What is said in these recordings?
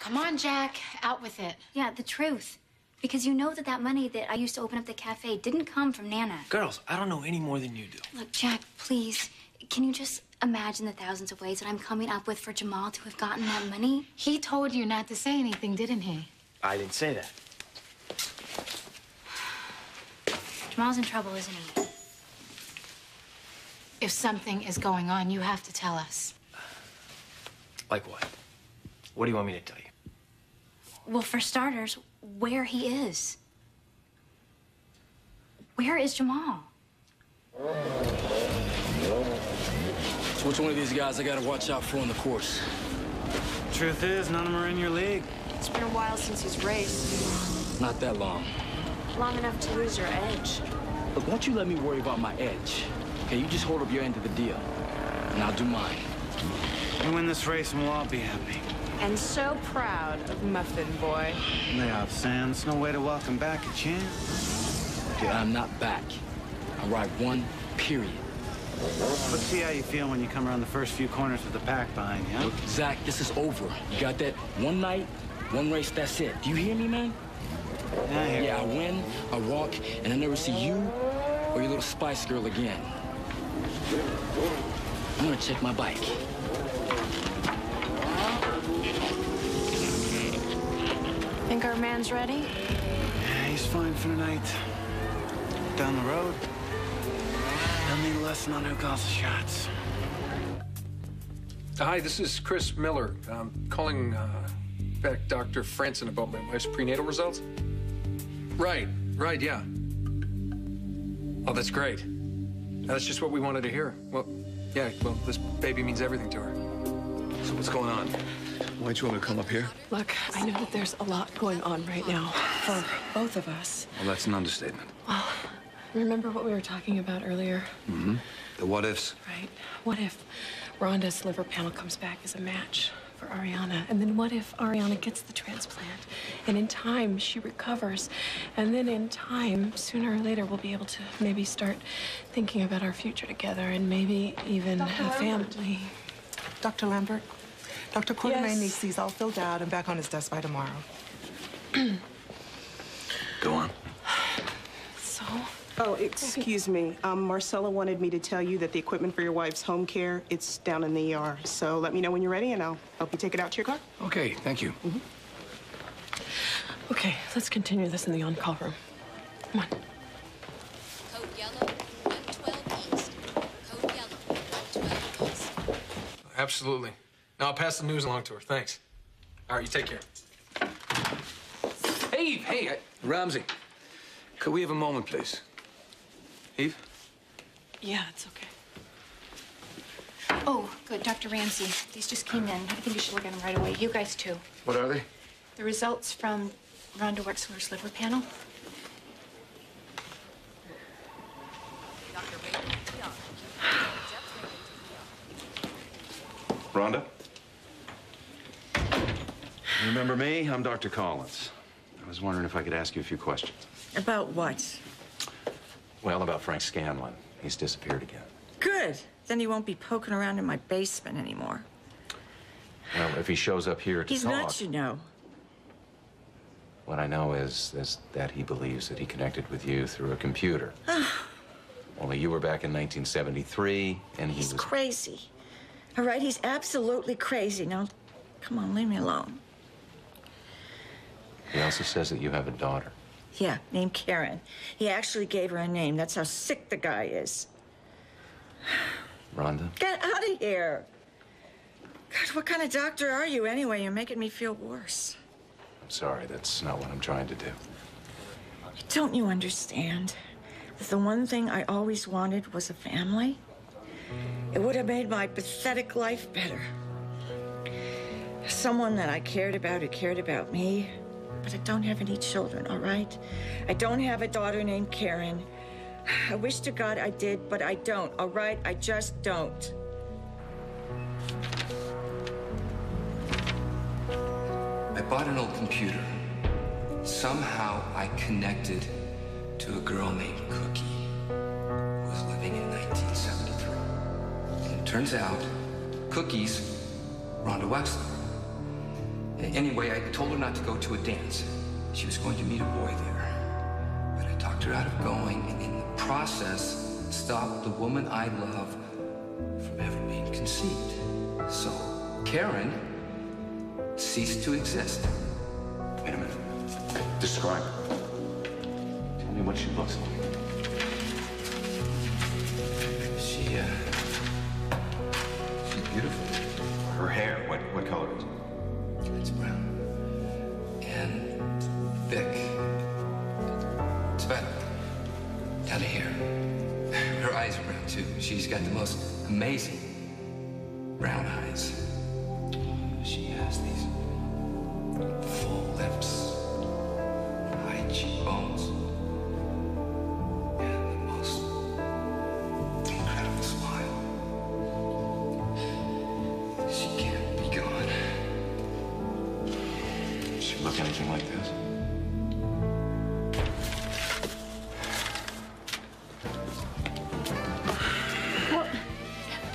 Come on, Jack. Out with it. Yeah, the truth. Because you know that money that I used to open up the cafe didn't come from Nana. Girls, I don't know any more than you do. Look, Jack, please, can you just imagine the thousands of ways that I'm coming up with for Jamal to have gotten that money? He told you not to say anything, didn't he? I didn't say that. Jamal's in trouble, isn't he? If something is going on, you have to tell us. Like what? What do you want me to tell you? Well, for starters, where he is. Where is Jamal? So which one of these guys I gotta watch out for on the course? Truth is, none of them are in your league. It's been a while since he's raced. Not that long. Long enough to lose your edge. Look, why don't you let me worry about my edge? Okay, you just hold up your end of the deal, and I'll do mine. You win this race and we'll all be happy. And so proud of Muffin Boy. Lay off, Sam. There's no way to welcome back a champ. Okay, I'm not back. I ride one, period. Let's see how you feel when you come around the first few corners with the pack behind you, huh? Look, Zach, this is over. You got that? One night, one race, that's it. Do you hear me, man? Yeah, I hear you. Yeah, I win, I walk, and I never see you or your little Spice Girl again. I'm gonna check my bike. Think our man's ready? Yeah, he's fine for tonight. Down the road, he'll need a lesson on who calls the shots. Hi, this is Chris Miller. I'm calling back Dr. Franson about my wife's prenatal results. Right, yeah. Oh, that's great. That's just what we wanted to hear. Well, yeah, this baby means everything to her. So what's going on? Why'd you want me to come up here? Look, I know that there's a lot going on right now for both of us. Well, that's an understatement. Well, remember what we were talking about earlier? Mm-hmm. The what ifs. Right. What if Rhonda's liver panel comes back as a match for Ariana? And then what if Ariana gets the transplant? And in time, she recovers. And then in time, sooner or later, we'll be able to maybe start thinking about our future together and maybe even have family. Dr. Lambert, Dr. Quartermain Yes. needs these all filled out and back on his desk by tomorrow. Go on. So? Oh, excuse me. Marcella wanted me to tell you that the equipment for your wife's home care, it's down in the ER. So let me know when you're ready, and I'll help you take it out to your car. Okay, thank you. Mm-hmm. Okay, let's continue this in the on-call room. Come on. Code yellow, 112 east. Code yellow, 112 east. Absolutely. Now I'll pass the news along to her. Thanks. All right, you take care. Hey, Eve, hey, Ramsey. Could we have a moment, please? Eve? Yeah, it's okay. Oh, good. Dr. Ramsey, these just came in. I think you should look at them right away. You guys, too. What are they? The results from Rhonda Wexler's liver panel. Rhonda? Remember me? I'm Dr. Collins. I was wondering if I could ask you a few questions. About what? Well, about Frank Scanlon. He's disappeared again. Good. Then he won't be poking around in my basement anymore. Well, if he shows up here to He's talk... nuts, you know. What I know is that he believes that he connected with you through a computer. Only you were back in 1973, and He's crazy. All right, he's absolutely crazy. Now, come on, leave me alone. He also says that you have a daughter. Yeah, named Karen. He actually gave her a name. That's how sick the guy is. Rhonda? Get out of here. God, what kind of doctor are you anyway? You're making me feel worse. I'm sorry, that's not what I'm trying to do. Don't you understand that the one thing I always wanted was a family? It would have made my pathetic life better. Someone that I cared about who cared about me. But I don't have any children, all right? I don't have a daughter named Karen. I wish to God I did, but I don't, all right? I just don't. I bought an old computer. Somehow I connected to a girl named Cookie who was living in 1973. And it turns out Cookie's Rhonda Wexler. Anyway, I told her not to go to a dance. She was going to meet a boy there. But I talked her out of going, and in the process, stopped the woman I love from ever being conceived. So, Karen ceased to exist. Wait a minute. Describe her. Tell me what she looks like. She's beautiful. Her hair, what color is it? It's brown. And thick. It's about down to here. Her eyes are brown, too. She's got the most amazing brown eyes. She has these full lips, high cheekbones, and the most incredible smile. She can't be gone. Does she look anything like this?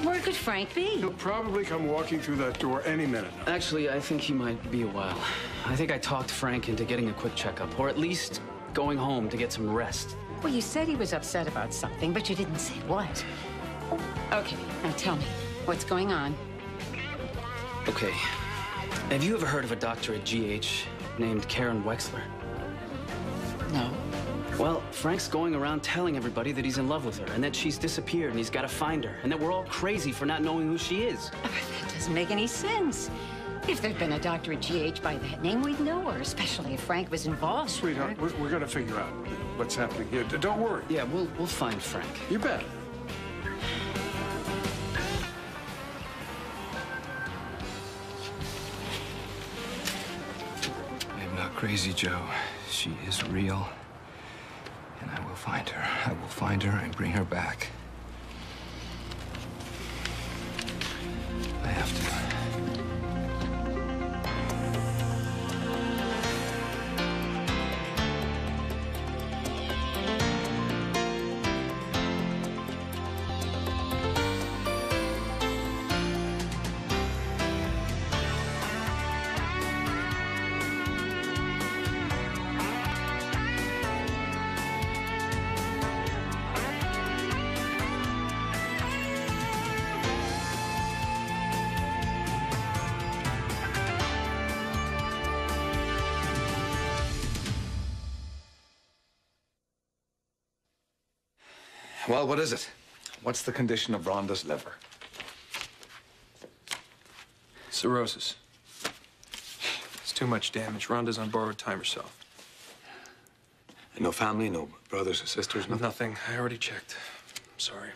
Where could Frank be? He'll probably come walking through that door any minute now. Actually, I think he might be a while. I think I talked Frank into getting a quick checkup, or at least going home to get some rest. Well, you said he was upset about something, but you didn't say what. Okay, now tell me, what's going on? Okay. Have you ever heard of a doctor at GH named Karen Wexler? No. Well, Frank's going around telling everybody that he's in love with her and that she's disappeared and he's got to find her and that we're all crazy for not knowing who she is. That doesn't make any sense. If there'd been a doctor at GH by that name, we'd know her, especially if Frank was involved. Sweetheart, we're going to figure out what's happening here. Don't worry. Yeah, we'll find Frank. You bet. I'm not crazy, Joe. She is real. And I will find her. I will find her and bring her back. I have to. Well, what is it? What's the condition of Rhonda's liver? Cirrhosis. It's too much damage. Rhonda's on borrowed time herself. And no family, no brothers or sisters, nothing? Nothing. I already checked. I'm sorry.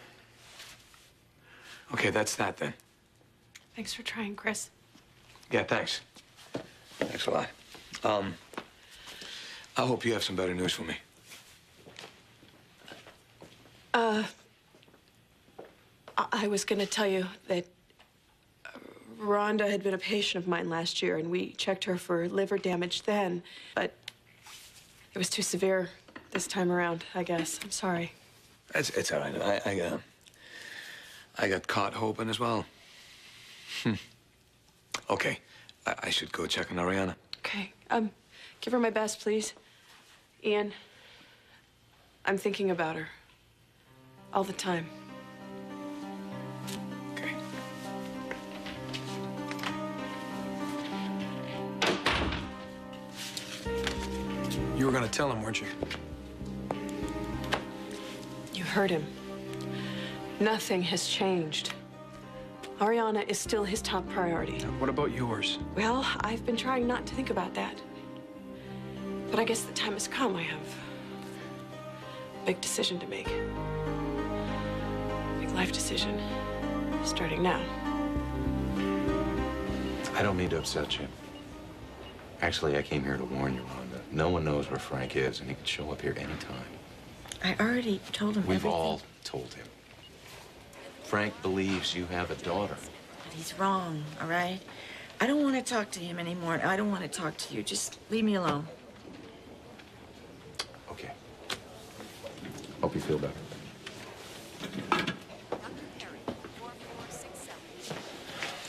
Okay, that's that then. Thanks for trying, Chris. Yeah, thanks. Thanks a lot. I hope you have some better news for me. I was going to tell you that Rhonda had been a patient of mine last year, and we checked her for liver damage then, but it was too severe this time around, I guess. I'm sorry. It's all right. I got caught hoping as well. Okay, I should go check on Ariana. Okay. Give her my best, please. Ian, I'm thinking about her. All the time. Okay. You were gonna tell him, weren't you? You heard him. Nothing has changed. Ariana is still his top priority. What about yours? Well, I've been trying not to think about that. But I guess the time has come. I have a big decision to make. Big life decision. Starting now. I don't mean to upset you. Actually, I came here to warn you, Rhonda. No one knows where Frank is, and he can show up here anytime. I already told him We've everything. all told him. Frank believes you have a daughter. But he's wrong, all right? I don't want to talk to him anymore. I don't want to talk to you. Just leave me alone. Okay. Hope you feel better.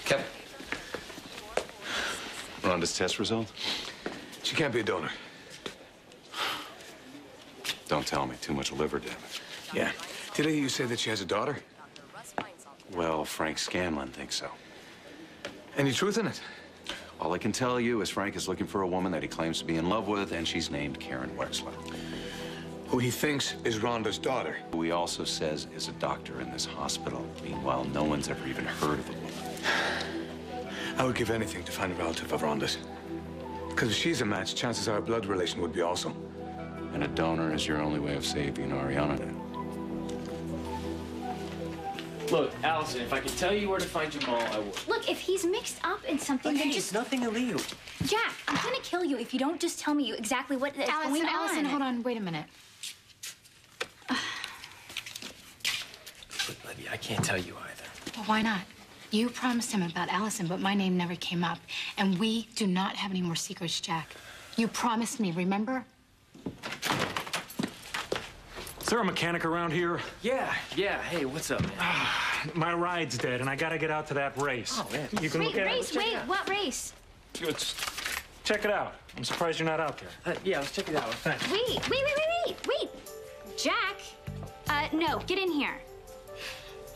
Kevin. Rhonda's test result? She can't be a donor. Don't tell me. Too much liver damage. Yeah. Did I hear you say that she has a daughter? Well, Frank Scanlon thinks so. Any truth in it? All I can tell you is Frank is looking for a woman that he claims to be in love with, and she's named Karen Wexler. Who he thinks is Rhonda's daughter. Who he also says is a doctor in this hospital. Meanwhile, no one's ever even heard of the woman. I would give anything to find a relative of Rhonda's. Because if she's a match, chances are a blood relation would be also. And a donor is your only way of saving Ariana then. Look, Allison, if I could tell you where to find Jamal, I would. Look, if he's mixed up in something, then just... It's nothing illegal. Jack, I'm gonna kill you if you don't just tell me exactly what is going on. Allison, hold on. Wait a minute. Look, Libby, I can't tell you either. Well, why not? You promised him about Allison, but my name never came up. And we do not have any more secrets, Jack. You promised me, remember? Is there a mechanic around here? Yeah. Hey, what's up, man? My ride's dead, and I gotta get out to that race. Oh, man. You can Wait, look at race, it. wait, what race? Check it out. I'm surprised you're not out there. Yeah, let's check it out. Thanks. Wait. Jack, no, get in here.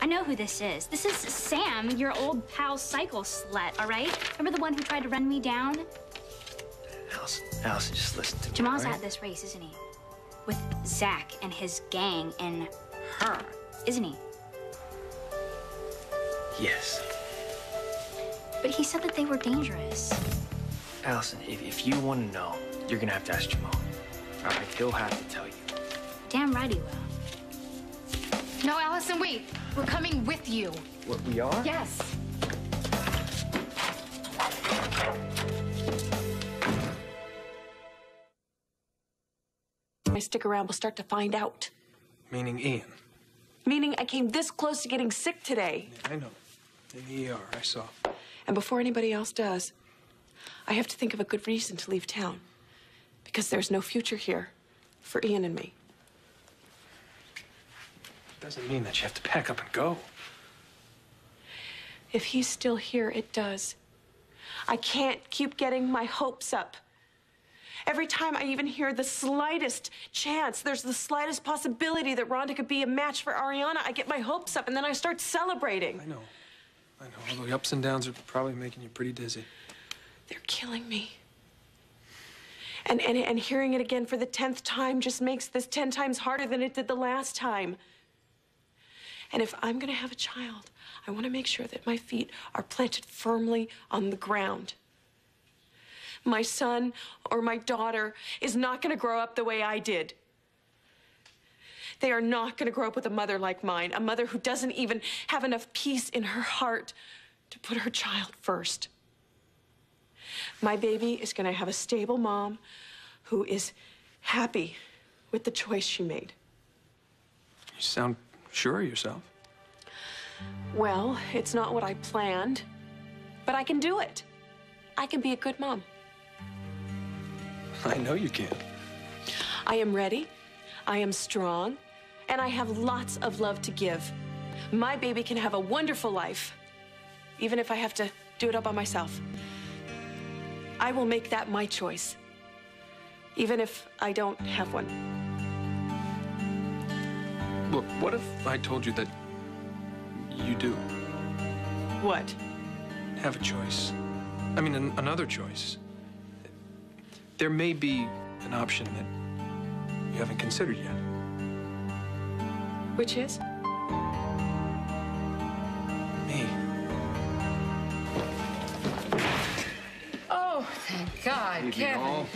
I know who this is. This is Sam, your old pal cycle slut, all right? Remember the one who tried to run me down? Allison, just listen to me. Jamal's all at this race, isn't he? With Zach and his gang and her, isn't he? Yes. But he said that they were dangerous. Allison, if you want to know, you're gonna have to ask Jamal. All right, he'll have to tell you. Damn right he will. No, Allison, wait. We're coming with you. What, we are? Yes. I stick around, we'll start to find out. Meaning Ian. Meaning I came this close to getting sick today. Yeah, I know. In the ER, I saw. And before anybody else does, I have to think of a good reason to leave town. Because there's no future here for Ian and me. Doesn't mean that you have to pack up and go. If he's still here, it does. I can't keep getting my hopes up. Every time I even hear the slightest chance, there's the slightest possibility that Rhonda could be a match for Ariana, I get my hopes up and then I start celebrating. I know. Although the ups and downs are probably making you pretty dizzy. They're killing me. And hearing it again for the 10th time just makes this 10 times harder than it did the last time. And if I'm gonna have a child, I wanna make sure that my feet are planted firmly on the ground. My son or my daughter is not gonna grow up the way I did. They are not gonna grow up with a mother like mine, a mother who doesn't even have enough peace in her heart to put her child first. My baby is gonna have a stable mom who is happy with the choice she made. You sound sure of yourself. Well, it's not what I planned, but I can do it. I can be a good mom. I know you can. I am ready, I am strong, and I have lots of love to give. My baby can have a wonderful life, even if I have to do it all by myself. I will make that my choice, even if I don't have one. Look, what if I told you that you do What? have a choice? I mean, another choice. There may be an option that you haven't considered yet. Which is? Me. Oh, thank God, Kevin.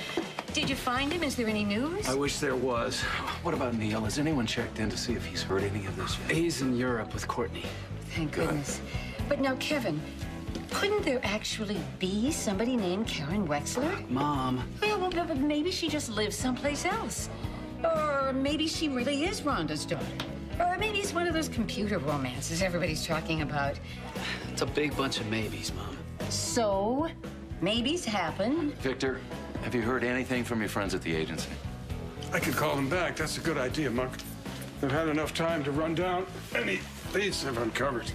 Did you find him? Is there any news? I wish there was. What about Neil? Has anyone checked in to see if he's heard any of this yet? He's in Europe with Courtney. Thank goodness. But now, Kevin, couldn't there actually be somebody named Karen Wexler? Mom. Well, but maybe she just lives someplace else. Or maybe she really is Rhonda's daughter. Or maybe it's one of those computer romances everybody's talking about. It's a big bunch of maybes, Mom. So, maybes happen. Victor, have you heard anything from your friends at the agency? I could call them back. That's a good idea, Monk. They've had enough time to run down any leads they've uncovered.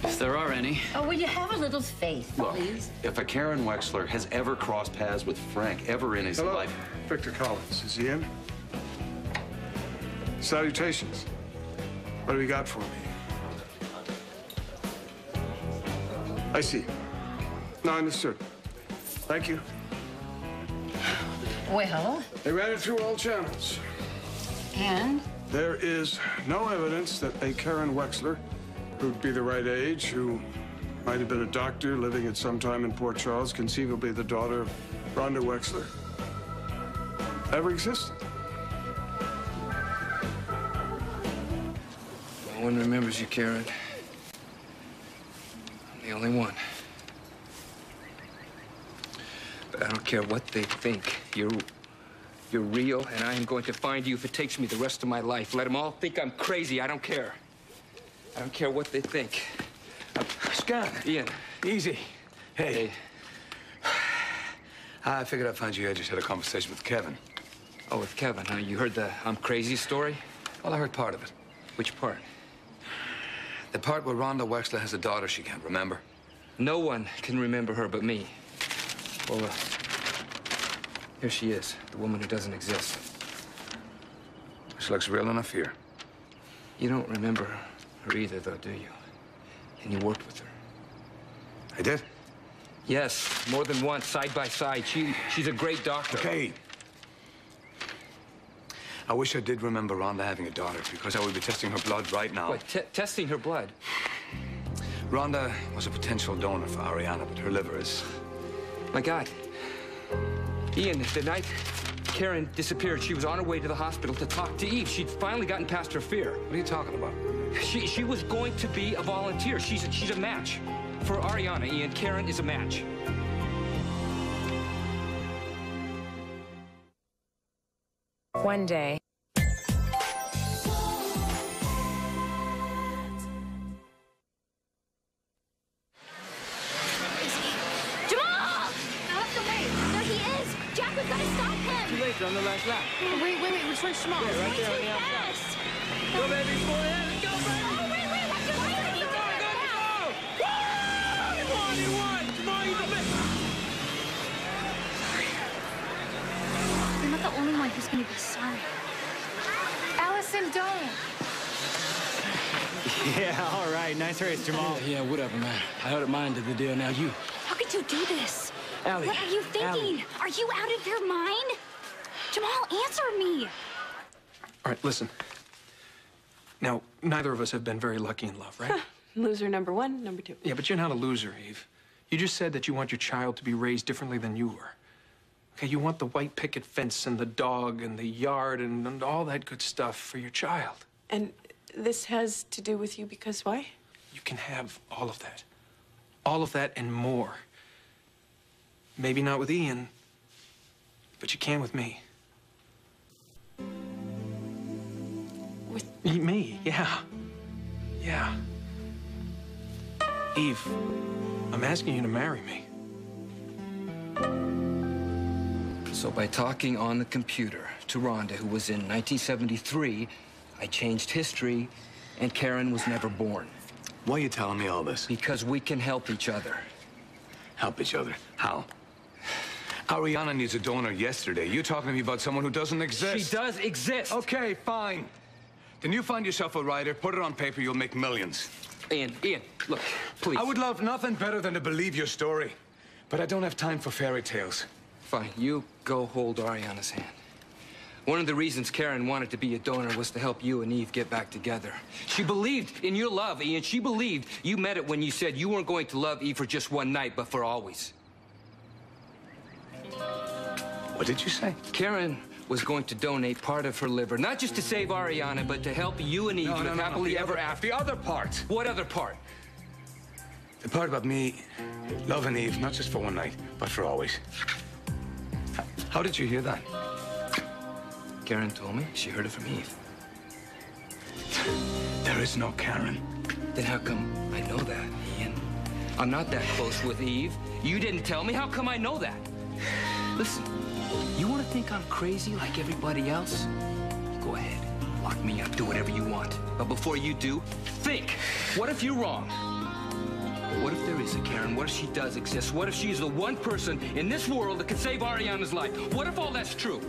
If there are any. Oh, will you have a little faith, Look, please? if a Karen Wexler has ever crossed paths with Frank ever in his Hello, life... Victor Collins. Is he in? Salutations. What do we got for me? I see. No, understood. Thank you. Well? They ran it through all channels. And? There is no evidence that a Karen Wexler, who'd be the right age, who might have been a doctor living at some time in Port Charles, conceivably the daughter of Rhonda Wexler, ever existed. No one remembers you, Karen. I'm the only one. But I don't care what they think. You're real, and I am going to find you if it takes me the rest of my life. Let them all think I'm crazy. I don't care. I don't care what they think. Scan. Ian. Easy. Hey. I figured I'd find you. I just had a conversation with Kevin. Oh, with Kevin, huh? You heard the I'm crazy story? Well, I heard part of it. Which part? The part where Rhonda Wexler has a daughter she can't remember. No one can remember her but me. Well, here she is, the woman who doesn't exist. She looks real enough here. You don't remember her either, though, do you? And you worked with her. I did? Yes, more than once, side by side. She's a great doctor. Okay. I wish I did remember Rhonda having a daughter, because I would be testing her blood right now. What, testing her blood? Rhonda was a potential donor for Ariana, but her liver is... My God. Ian, the night Karen disappeared, she was on her way to the hospital to talk to Eve. She'd finally gotten past her fear. What are you talking about? She was going to be a volunteer. She's a match for Ariana, Ian. Karen is a match. One day. On the last lap. Wait, which one's Jamal? Yeah, right there on the outside. Go, baby, pull it in. Let's go, baby. Oh, wait, what's your line? Go, Woo! You won. Jamal, you the best. You're not the only one who's gonna be sorry. Allison, don't. Yeah, all right. Nice race, Jamal. Yeah, whatever, man. I heard mine to the deal. Now you. How could you do this? Allie. What are you thinking? Allie. Are you out of your mind? Jamal, answer me. All right, listen. Now, neither of us have been very lucky in love, right? Loser number one, number two. Yeah, but you're not a loser, Eve. You just said that you want your child to be raised differently than you were. Okay, you want the white picket fence and the dog and the yard and all that good stuff for your child. And this has to do with you because why? You can have all of that. All of that and more. Maybe not with Ian, but you can with me. With me, yeah. Yeah. Eve, I'm asking you to marry me. So by talking on the computer to Rhonda, who was in 1973, I changed history, and Karen was never born. Why are you telling me all this? Because we can help each other. Help each other? How? Ariana needs a donor yesterday. You're talking to me about someone who doesn't exist. She does exist. Okay, fine. Then you find yourself a writer, put it on paper, you'll make millions. Ian, look, please. I would love nothing better than to believe your story. But I don't have time for fairy tales. Fine, you go hold Ariana's hand. One of the reasons Karen wanted to be a donor was to help you and Eve get back together. She believed in your love, Ian. She believed you meant it when you said you weren't going to love Eve for just one night, but for always. What did you say? Karen was going to donate part of her liver, not just to save Ariana, but to help you and Eve live happily ever after. The other part. What other part? The part about me loving Eve, not just for one night, but for always. How did you hear that? Karen told me. She heard it from Eve. There is no Karen. Then how come I know that, Ian? I'm not that close with Eve. You didn't tell me. How come I know that? Listen, you want to think I'm crazy like everybody else? Go ahead. Lock me up. Do whatever you want. But before you do, think. What if you're wrong? What if there is a Karen? What if she does exist? What if she's the one person in this world that could save Ariana's life? What if all that's true?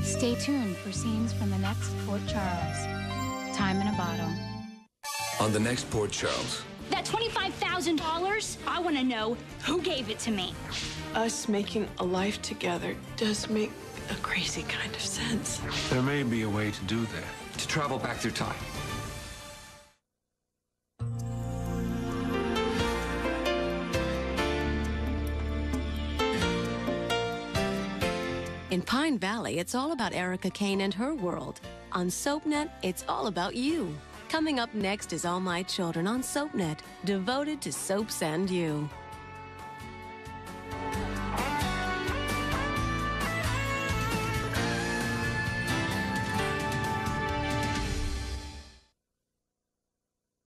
Stay tuned for scenes from the next Port Charles. Time in a bottle. On the next Port Charles. That $25,000, I want to know who gave it to me. Us making a life together does make a crazy kind of sense. There may be a way to do that. To travel back through time. In Pine Valley, it's all about Erica Kane and her world. On SoapNet, it's all about you. Coming up next is All My Children on SoapNet, devoted to soaps and you.